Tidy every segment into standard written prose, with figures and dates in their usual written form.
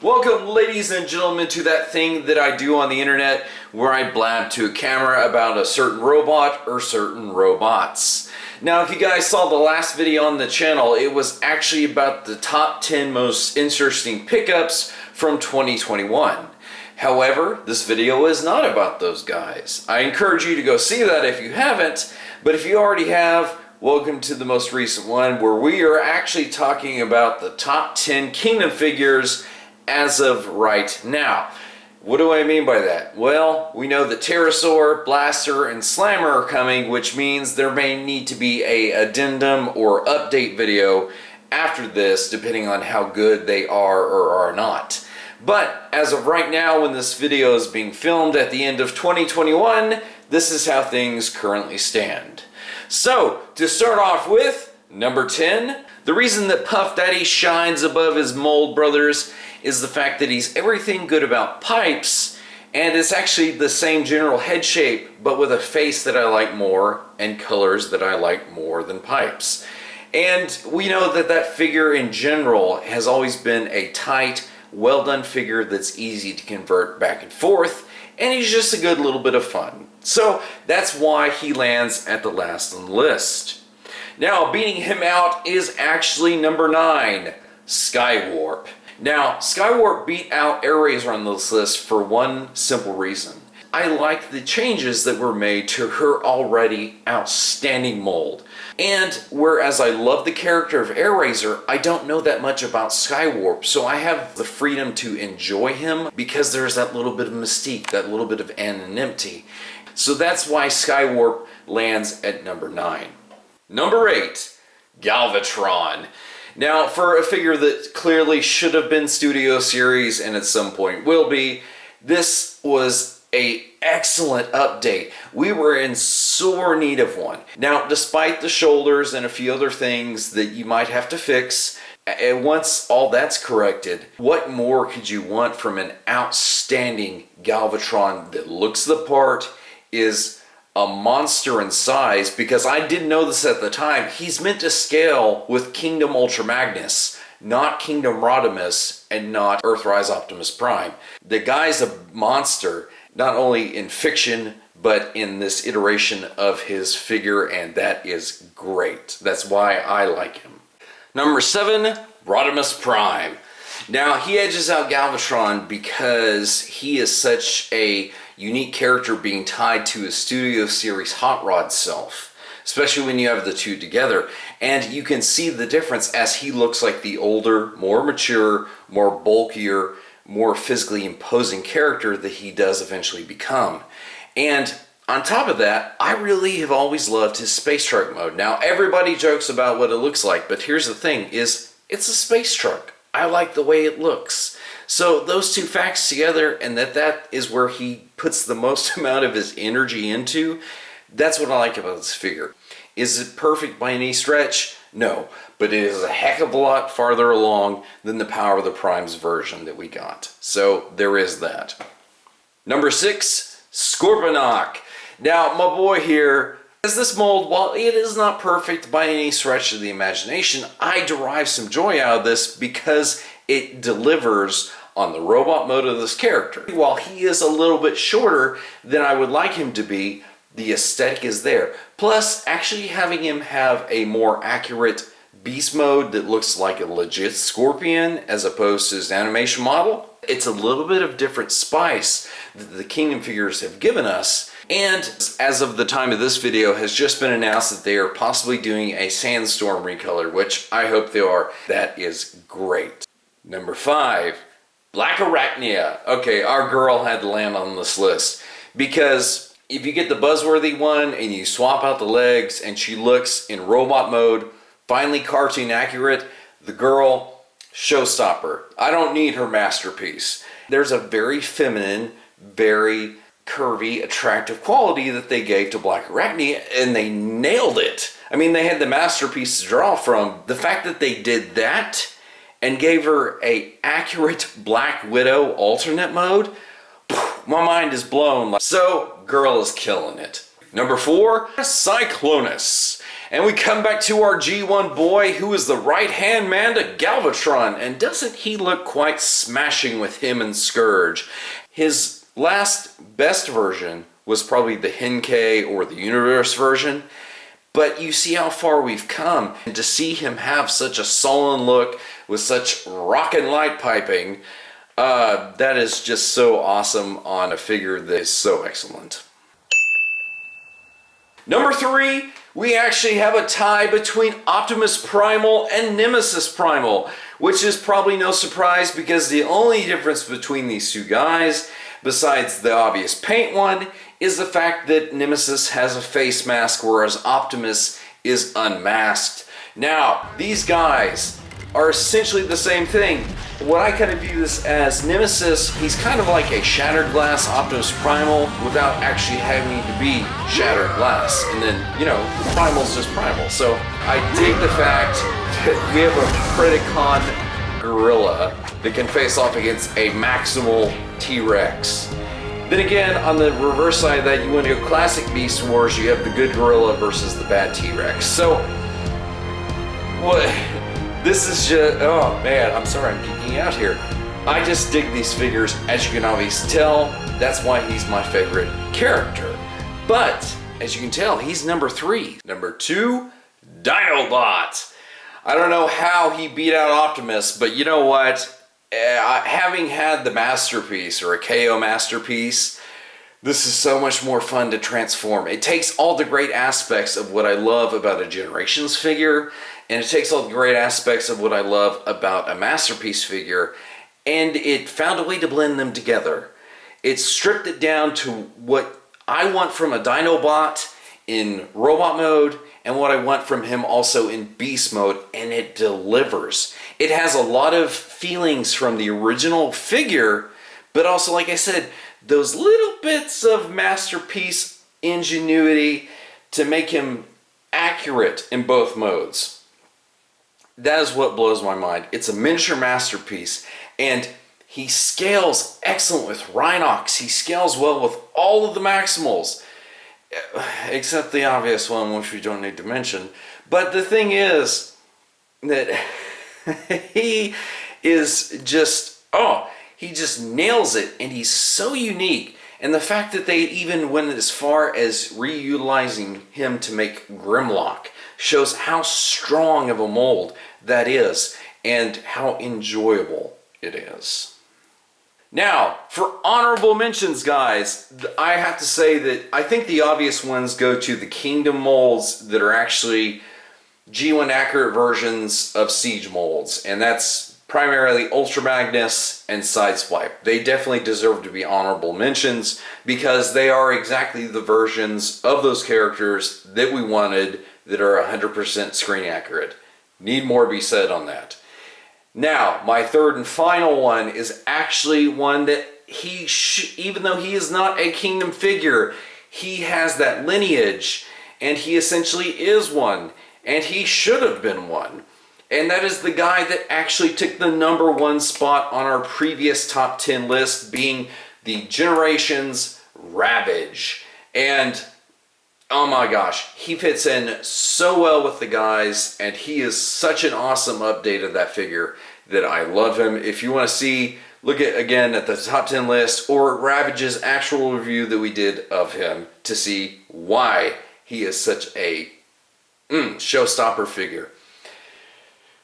Welcome, ladies and gentlemen, to that thing that I do on the internet where I blab to a camera about a certain robot or certain robots. Now, if you guys saw the last video on the channel, it was actually about the top 10 most interesting pickups from 2021. However, this video is not about those guys. I encourage you to go see that if you haven't, but if you already have, welcome to the most recent one where we are actually talking about the top 10 Kingdom figures as of right now. What do I mean by that? Well, we know that Pterosaur, Blaster, and Slammer are coming, which means there may need to be a addendum or update video after this, depending on how good they are or are not. But as of right now, when this video is being filmed at the end of 2021, this is how things currently stand. So, to start off with, number 10, the reason that Puff Daddy shines above his mold brothers is the fact that he's everything good about pipes, and it's actually the same general head shape, but with a face that I like more and colors that I like more than pipes. And we know that that figure in general has always been a tight, well done figure that's easy to convert back and forth, and he's just a good little bit of fun. So that's why he lands at the last on the list. Now, beating him out is actually number 9, Skywarp. Now, Skywarp beat out Airazor on this list for one simple reason. I like the changes that were made to her already outstanding mold. And whereas I love the character of Airazor, I don't know that much about Skywarp, so I have the freedom to enjoy him because there's that little bit of mystique, that little bit of anonymity. So that's why Skywarp lands at number 9. Number 8, Galvatron. Now, for a figure that clearly should have been Studio Series and at some point will be, this was an excellent update. We were in sore need of one. Now, despite the shoulders and a few other things that you might have to fix, and once all that's corrected, what more could you want from an outstanding Galvatron that looks the part, is a monster in size? Because I didn't know this at the time, he's meant to scale with Kingdom Ultra Magnus, not Kingdom Robomus, and not Earthrise Optimus Prime. The guy's a monster, not only in fiction, but in this iteration of his figure, and that is great. That's why I like him. Number 7, Robomus Prime. Now, he edges out Galvatron because he is such a unique character being tied to his Studio Series Hot Rod self, especially when you have the two together. And you can see the difference as he looks like the older, more mature, more bulkier, more physically imposing character that he does eventually become. And on top of that, I really have always loved his space truck mode. Now, everybody jokes about what it looks like, but here's the thing, is it's a space truck. I like the way it looks. So those two facts together, and that is where he puts the most amount of his energy into, that's what I like about this figure. Is it perfect by any stretch? No, but it is a heck of a lot farther along than the Power of the Primes version that we got. So there is that. Number 6, Scorponok. Now, my boy here, as this mold, while it is not perfect by any stretch of the imagination, I derive some joy out of this because it delivers on the robot mode of this character. While he is a little bit shorter than I would like him to be, the aesthetic is there. Plus, actually having him have a more accurate beast mode that looks like a legit scorpion as opposed to his animation model, it's a little bit of different spice that the Kingdom figures have given us. And as of the time of this video, has just been announced that they are possibly doing a Sandstorm recolor, which I hope they are. That is great. Number 5, Black Arachnia. Okay, our girl had to land on this list because if you get the buzzworthy one and you swap out the legs and she looks in robot mode, finally cartoon accurate, the girl, showstopper. I don't need her masterpiece. There's a very feminine, very curvy, attractive quality that they gave to Black Arachnia, and they nailed it. I mean, they had the masterpiece to draw from. The fact that they did that and gave her a accurate Black Widow alternate mode, my mind is blown. So, girl is killing it. Number 4, Cyclonus. And we come back to our G1 boy, who is the right-hand man to Galvatron, and doesn't he look quite smashing with him and Scourge? His last best version was probably the Henkei or the Universe version, but you see how far we've come, and to see him have such a sullen look with such rockin' light piping, that is just so awesome on a figure that is so excellent. Number 3, we actually have a tie between Optimus Primal and Nemesis Primal, which is probably no surprise because the only difference between these two guys, besides the obvious paint one, is the fact that Nemesis has a face mask whereas Optimus is unmasked. Now, these guys are essentially the same thing. What I kind of view this as Nemesis, he's kind of like a shattered glass Optimus Primal without actually having to be shattered glass. And then, you know, Primal's just Primal. So I dig the fact that we have a Predacon gorilla that can face off against a maximal T-Rex. Then again, on the reverse side of that, you want to go classic Beast Wars, you have the good gorilla versus the bad T-Rex. So, what? This is just, oh man, I'm sorry I'm geeking out here. I just dig these figures, as you can obviously tell. That's why he's my favorite character. But, as you can tell, he's number 3. Number 2, Dinobot. I don't know how he beat out Optimus, but you know what? Having had the Masterpiece, or a KO Masterpiece, this is so much more fun to transform. It takes all the great aspects of what I love about a Generations figure, and it takes all the great aspects of what I love about a Masterpiece figure, and it found a way to blend them together. It stripped it down to what I want from a Dinobot in robot mode, and what I want from him also in beast mode, and it delivers. It has a lot of feelings from the original figure, but also, like I said, those little bits of Masterpiece ingenuity to make him accurate in both modes. That is what blows my mind. It's a miniature Masterpiece, and he scales excellent with Rhinox. He scales well with all of the Maximals, except the obvious one, which we don't need to mention. But the thing is that he is just, he just nails it, and he's so unique. And the fact that they even went as far as reutilizing him to make Grimlock shows how strong of a mold that is and how enjoyable it is. Now, for honorable mentions, guys, I have to say that I think the obvious ones go to the Kingdom molds that are actually G1 accurate versions of Siege molds, and that's primarily Ultra Magnus and Sideswipe. They definitely deserve to be honorable mentions because they are exactly the versions of those characters that we wanted that are 100% screen accurate. Need more be said on that. Now, my third and final one is actually one that even though he is not a Kingdom figure, he has that lineage, and he essentially is one, and he should have been one. And that is the guy that actually took the number 1 spot on our previous top 10 list, being the Generations Ravage. And oh my gosh, he fits in so well with the guys, and he is such an awesome update of that figure that I love him. If you want to see, look at again at the top 10 list or Ravage's actual review that we did of him to see why he is such a showstopper figure.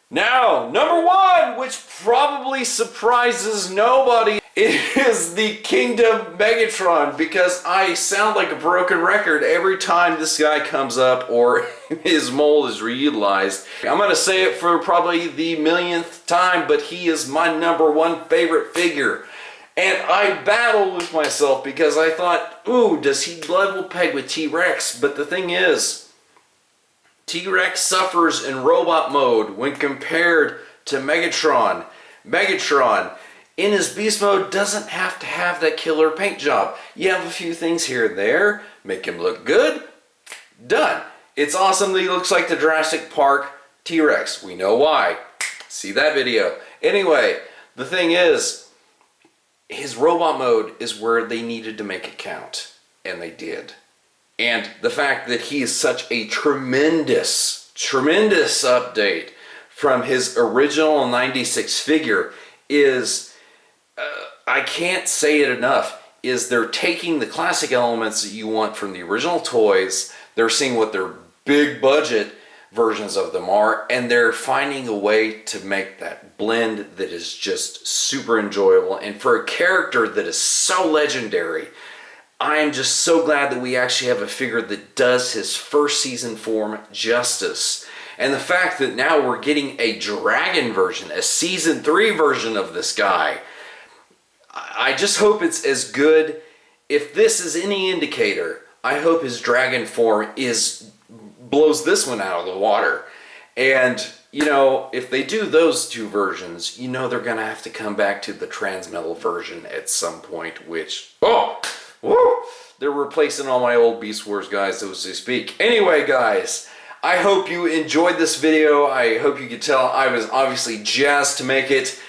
Now, number 1, which probably surprises nobody, is the Kingdom Megatron, because I sound like a broken record every time this guy comes up or his mold is reutilized. I'm going to say it for probably the millionth time, but he is my number 1 favorite figure. And I battled with myself because I thought, ooh, does he level peg with T-Rex? But the thing is, T-Rex suffers in robot mode when compared to Megatron. Megatron, in his beast mode, doesn't have to have that killer paint job. You have a few things here and there, make him look good, done. It's awesome that he looks like the Jurassic Park T-Rex. We know why. See that video. Anyway, the thing is, his robot mode is where they needed to make it count, and they did. And the fact that he is such a tremendous update from his original 96 figure is, I can't say it enough, is they're taking the classic elements that you want from the original toys, they're seeing what their big budget versions of them are, and they're finding a way to make that blend that is just super enjoyable. And for a character that is so legendary, I am just so glad that we actually have a figure that does his first season form justice. And the fact that now we're getting a dragon version, a season 3 version of this guy, I just hope it's as good. If this is any indicator, I hope his dragon form blows this one out of the water. And, you know, if they do those 2 versions, you know they're going to have to come back to the Transmetal version at some point, which, oh, woo, they're replacing all my old Beast Wars guys, so to speak. Anyway, guys, I hope you enjoyed this video. I hope you could tell I was obviously jazzed to make it.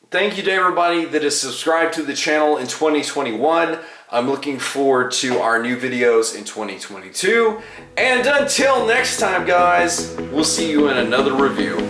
Thank you to everybody that has subscribed to the channel in 2021. I'm looking forward to our new videos in 2022. And until next time, guys, we'll see you in another review.